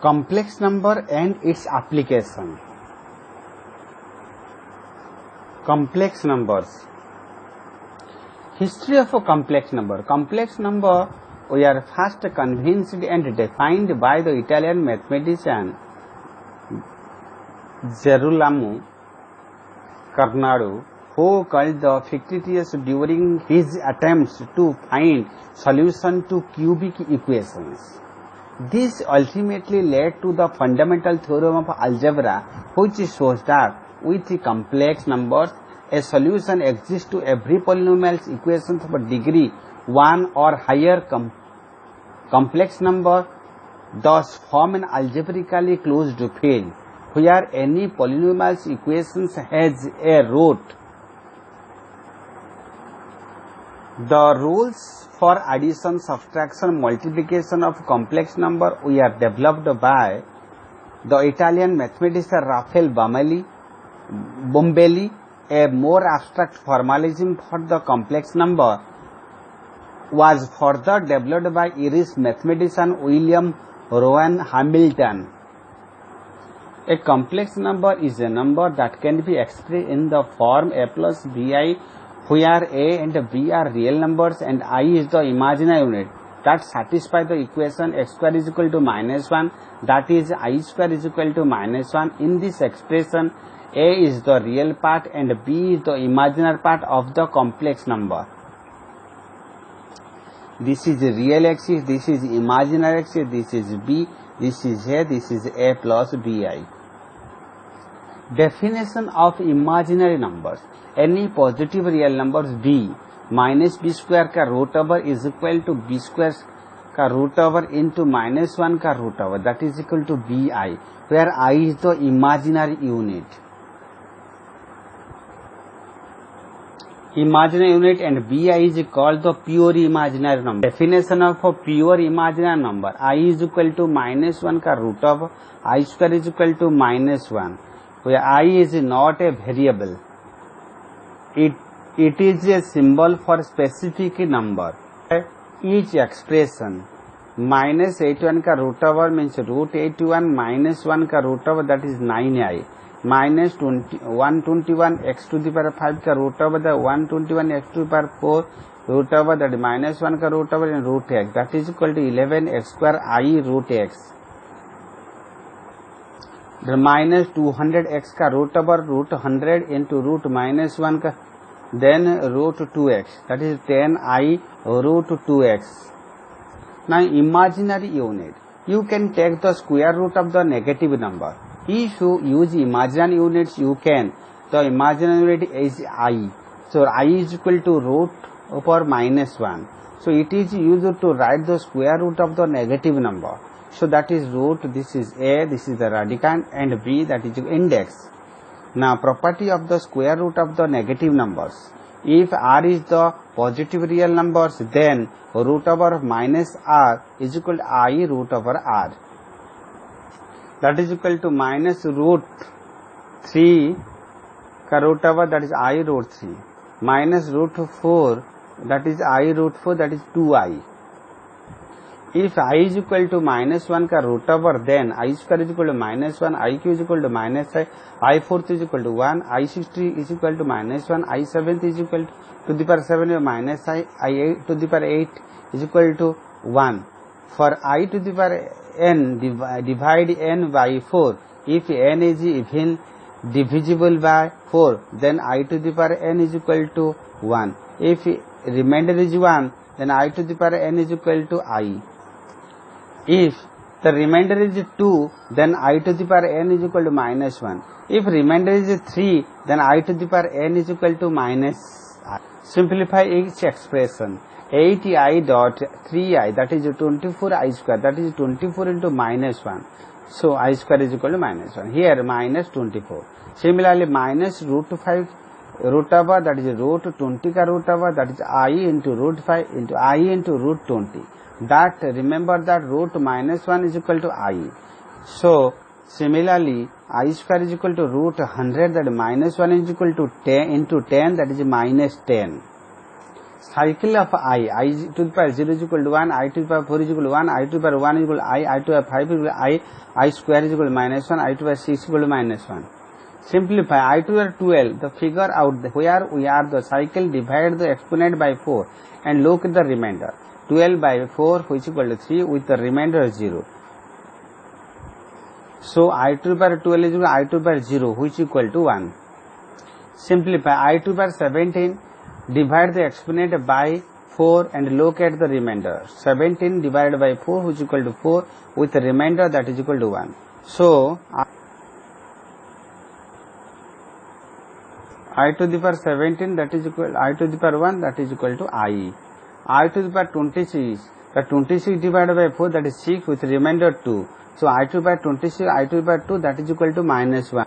Complex number and its application. Complex numbers. History of a complex number. Complex number we are first convinced and defined by the Italian mathematician Gerolamo Carnaro, who called the fictitious during his attempts to find solution to cubic equations. This ultimately led to the fundamental theorem of algebra, which shows that with complex numbers, a solution exists to every polynomial equation of a degree 1 or higher. Complex number thus form an algebraically closed field where any polynomial equation has a root. The rules for addition, subtraction, multiplication of complex number were developed by the Italian mathematician Raphael Bombelli. A more abstract formalism for the complex number was further developed by Irish mathematician William Rowan Hamilton. A complex number is a number that can be expressed in the form a plus bi, where a and b are real numbers and I is the imaginary unit that satisfy the equation x square is equal to minus 1, that is I square is equal to minus 1. In this expression, a is the real part and b is the imaginary part of the complex number. This is real axis, this is imaginary axis, this is b, this is a plus bi. Definition of imaginary numbers. Any positive real numbers b minus b square का root over is equal to b square का root over into minus 1 का root over, that is equal to bi, where I is the imaginary unit. Imaginary unit and bi is called the pure imaginary number. Definition of a pure imaginary number. I is equal to minus 1 का root over I square is equal to minus 1, where I is not a variable. It is a symbol for specific number. Each expression minus 81 का root over means root 81 minus 1 का root over, that is 9i, minus 121 x to the power 5 का root over the 121 x to the power 4 root over, that is minus 1 का root over and root x, that is equal to 11 x square I root x. The minus 200 x का root over root 100 into root minus 1 का then root 2x, that is 10i root 2x. Now imaginary unit, you can take the square root of the negative number. If you use imaginary units, you can, the imaginary unit is I, so I is equal to root over minus 1, so it is used to write the square root of the negative number. So that is root, this is a, this is the radicand, and b, that is index. Now property of the square root of the negative numbers. If r is the positive real numbers, then root over minus r is equal to I root over r, that is equal to minus root 3 ka root over, that is I root 3, minus root 4, that is I root 4, that is 2i. If I is equal to minus 1 ka root over, then I square is equal to minus 1, IQ is equal to minus I fourth is equal to 1, I60 is equal to minus 1, I7th is equal to the power 7 minus I8 to the power 8 is equal to 1. For I to the power n, divide n by 4. If n is even divisible by 4, then I to the power n is equal to 1. If remainder is 1, then I to the power n is equal to I. If the remainder is 2, then I to the power n is equal to minus 1. If remainder is 3, then I to the power n is equal to minus I. Simplify each expression. 80i dot 3i, that is 24i square, that is 24 into minus 1. So I square is equal to minus 1. Here minus 24. Similarly minus root 5 root over, that is root 20 ka root over, that is I into root 5 into I into root 20. That remember that root minus 1 is equal to I. So similarly I square is equal to root 100, that minus 1 is equal to 10 into 10, that is minus 10. cycle of I to the power 0 is equal to 1, I to the power 4 is equal to 1, I to the power 1 is equal to I to the power 5 is equal to I square is equal to minus 1, I to the power 6 is equal to minus 1. Simplify I to the power 12, the figure out where we are the cycle, divide the exponent by 4 and look at the remainder. 12 by 4 which is equal to 3 with the remainder 0. So I to the power 12 is equal to I to the power 0 which is equal to 1. Simplify I to the power 17, divide the exponent by 4 and look at the remainder. 17 divided by 4 which is equal to 4 with the remainder that is equal to 1. So I to the power 17 that is equal I to the power 1 that is equal to I to the power 26, the 26 divided by 4 that is 6 with remainder 2. So I to the power 26 I to the power 2 that is equal to minus 1.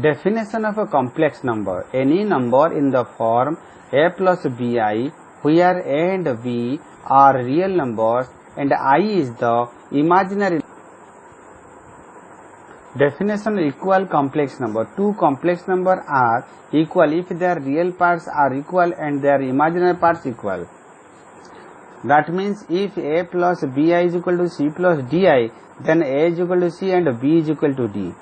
Definition of a complex number: any number in the form a plus bi where a and b are real numbers and I is the imaginary. Definition: equal complex number. Two complex numbers are equal if their real parts are equal and their imaginary parts equal. That means if a plus bi is equal to c plus di, then a is equal to c and b is equal to d.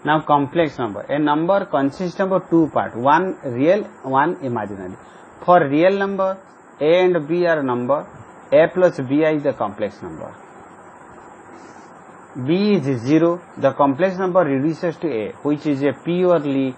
Now complex number. A number consists of two parts, one real, one imaginary. For real number, a and b are number, a plus bi is the complex number. b is 0, the complex number reduces to a, which is a purely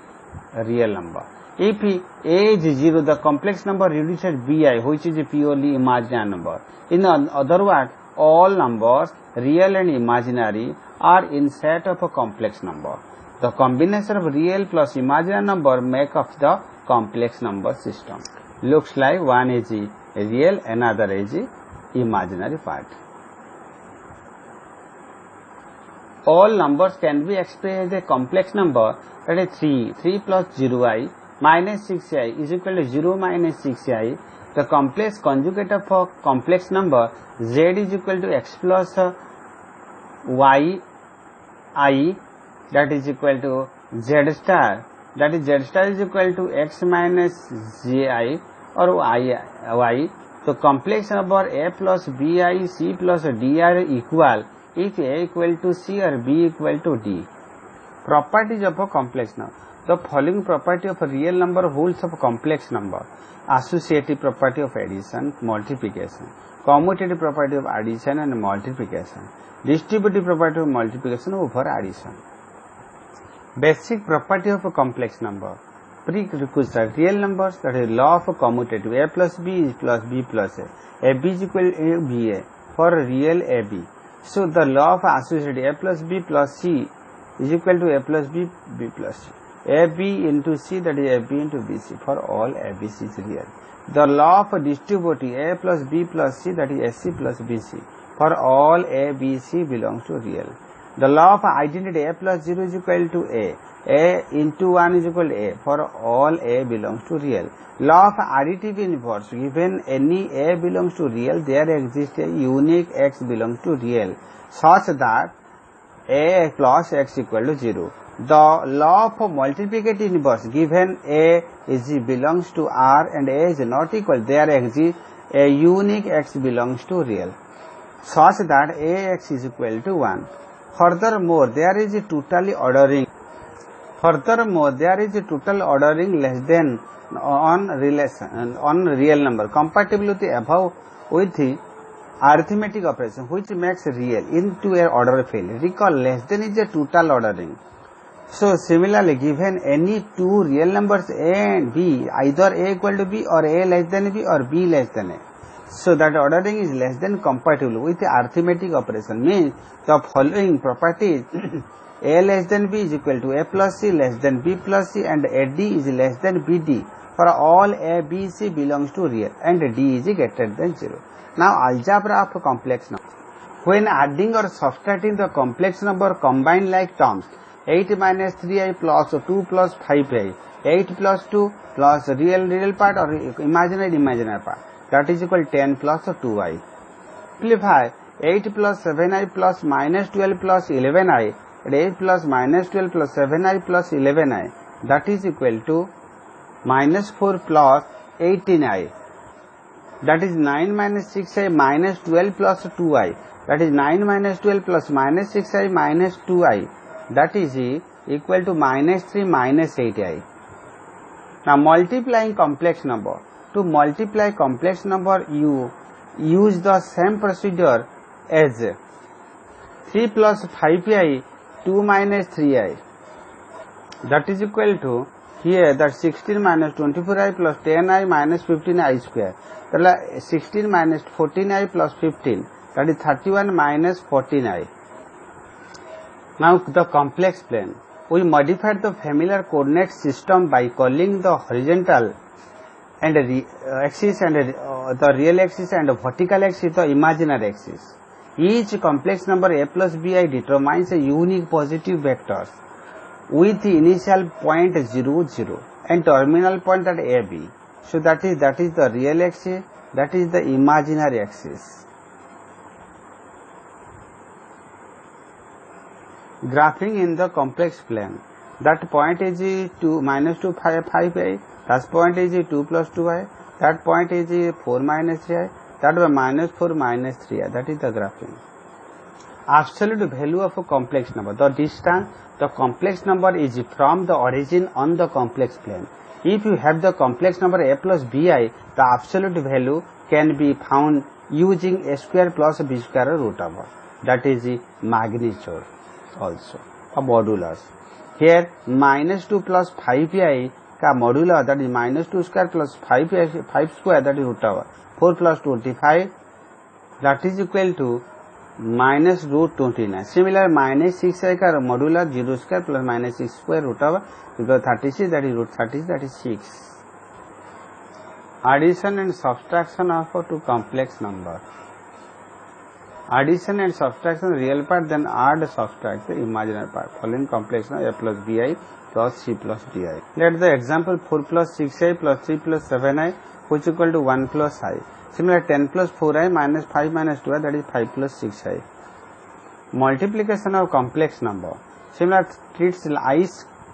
real number. If a is 0, the complex number reduces bi, which is a purely imaginary number. In other words, all numbers, real and imaginary, are in set of a complex number. The combination of real plus imaginary number make up the complex number system. Looks like one is real, another is imaginary part. All numbers can be expressed as a complex number, that is 3 plus 0i minus 6i is equal to 0 minus 6i. The complex conjugate of a complex number z is equal to x plus y I, that is equal to z star, that is z star is equal to x minus ji or y. So complex number a plus bi, c plus d are equal if a equal to c or b equal to d. Properties of a complex number. The following property of a real number holds of a complex number: associative property of addition, multiplication, commutative property of addition and multiplication, distributive property of multiplication over addition. Basic property of a complex number. Prerequisite: real numbers, that is law of a commutative, a plus b is plus b plus a b is equal to a b a for real a b. So the law of associative, a plus b plus c is equal to a plus b b plus c, a b into c, that is a b into b c for all a b c is real. The law of distributive, a plus b plus c, that is a c plus b c for all a b c belongs to real. The law of identity, a plus 0 is equal to a into 1 is equal to a for all a belongs to real. Law of additive inverse: given any a belongs to real, there exists a unique x belongs to real such that a plus x equal to 0. The law of multiplicative inverse: given a is belongs to R and a is not equal, there exists a unique x belongs to real such that ax is equal to 1. Furthermore, there is a total ordering less than on real number compatible with the above with the arithmetic operation which makes real into a order field. Recall, less than is a total ordering. So similarly, given any two real numbers a and b, either a equal to b or a less than b or b less than a, so that ordering is less than compatible with the arithmetic operation, means the following properties a less than b is equal to a plus c less than b plus c and a d is less than b d for all a b c belongs to real and d is greater than 0. Now algebra of a complex number. When adding or subtracting the complex number combined like terms 8 minus 3i plus 2 plus 5i, 8 plus 2 plus real part or imaginary part, that is equal to 10 plus 2i. Simplify 8 plus 7i plus minus 12 plus 11i, 8 plus minus 12 plus 7i plus 11i, that is equal to minus 4 plus 18i. that is 9 minus 6i minus 12 plus 2i, that is 9 minus 12 plus minus 6i minus 2i, that is equal to minus 3 minus 8i. Now multiplying complex number. To multiply complex number, you use the same procedure as 3 plus 5i 2 minus 3i, that is equal to here that 16 minus 24i plus 10i minus 15i square. That 16 minus 14i plus 15, that is 31 minus 14i. Now the complex plane. We modified the familiar coordinate system by calling the horizontal and axis and the real axis and the vertical axis the imaginary axis. Each complex number a plus bi determines a unique positive vectors with the initial point 0, 0 and terminal point at AB. So that is the real axis, that is the imaginary axis. Graphing in the complex plane. That point is minus 2 5i, that point is 2 plus 2i, that point is 4 minus 3i, that was minus 4 minus 3i, that is the graphing. Absolute value of a complex number. The distance the complex number is from the origin on the complex plane. If you have the complex number a plus bi, the absolute value can be found using a square plus b square root over. That is the magnitude also, a modulus. Here minus 2 plus 5pi का modulus, that is minus 2 square plus 5 square, that is root over 4 plus 25, that is equal to minus root 29. Similar minus 6i का modulus 0 square plus minus 6 square root over 36, that is root 36, that is 6. Addition and subtraction of two complex number. Addition and subtraction real part, then add subtract the imaginary part. Following complex number a plus bi plus c plus di. Let the example 4 plus 6i plus 3 plus 7i which equal to 1 plus I. Similar 10 plus 4i minus 5 minus 2i, that is 5 plus 6i. Multiplication of complex number. Similar treats I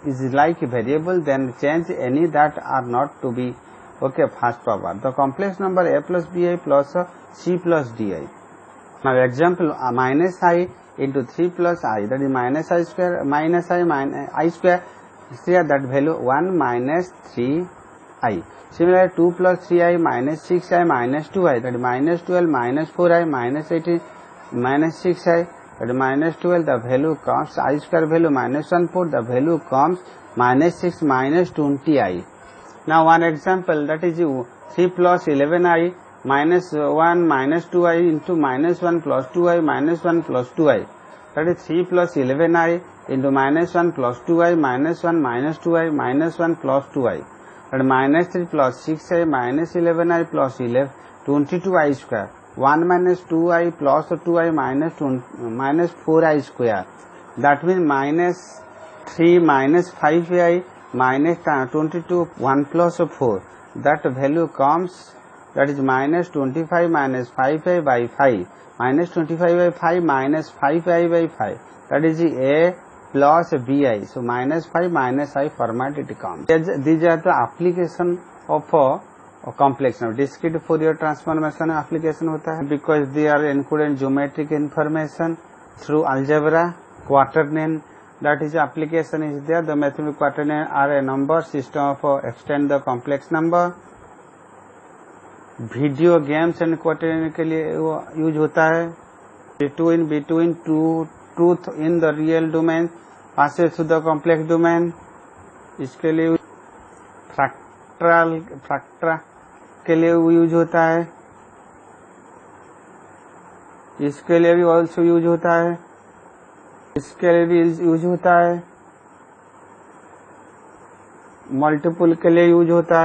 is like variable, then change any that are not to be first power. The complex number a plus bi plus c plus di. Now example minus I into 3 plus I, that is minus I square minus I square, here that value 1 minus 3I. Similarly 2 plus 3I minus 6I minus 2I, that is minus 12 minus 4I minus 18 minus 6I, that is minus 12, the value comes I square value minus 1 4, the value comes minus 6 minus 20I. Now one example, that is 3 plus 11I minus 1 minus 2i into minus 1 plus 2i minus 1 plus 2i, that is 3 plus 11i into minus 1 plus 2i minus 1 minus 2i minus 1 plus 2i, that is minus 3 plus 6i minus 11i plus 22i square, 1 minus 2i plus 2i minus 4i square, that means minus 3 minus 5i minus 22 1 plus 4, that value comes, that is minus 25 minus 5i by 5 minus 25 by 5 minus 5i by 5, that is a plus bi. So minus 5 minus I format it comes. These are the application of a complex number. Discrete Fourier transformation application होता है because they are encoded geometric information through algebra. Quaternion, that is application is there. The mathematical quaternion are a number system of extend the complex number. Video games and quaternion के लिए वो use होता है. between two truth in the real domain passes to the complex domain. इसके लिए फ्रैक्ट्रा के लिए वो यूज होता है. इसके लिए भी ऑल्सो यूज होता है. इसके लिए भी यूज होता है. मल्टीपल के लिए यूज होता है.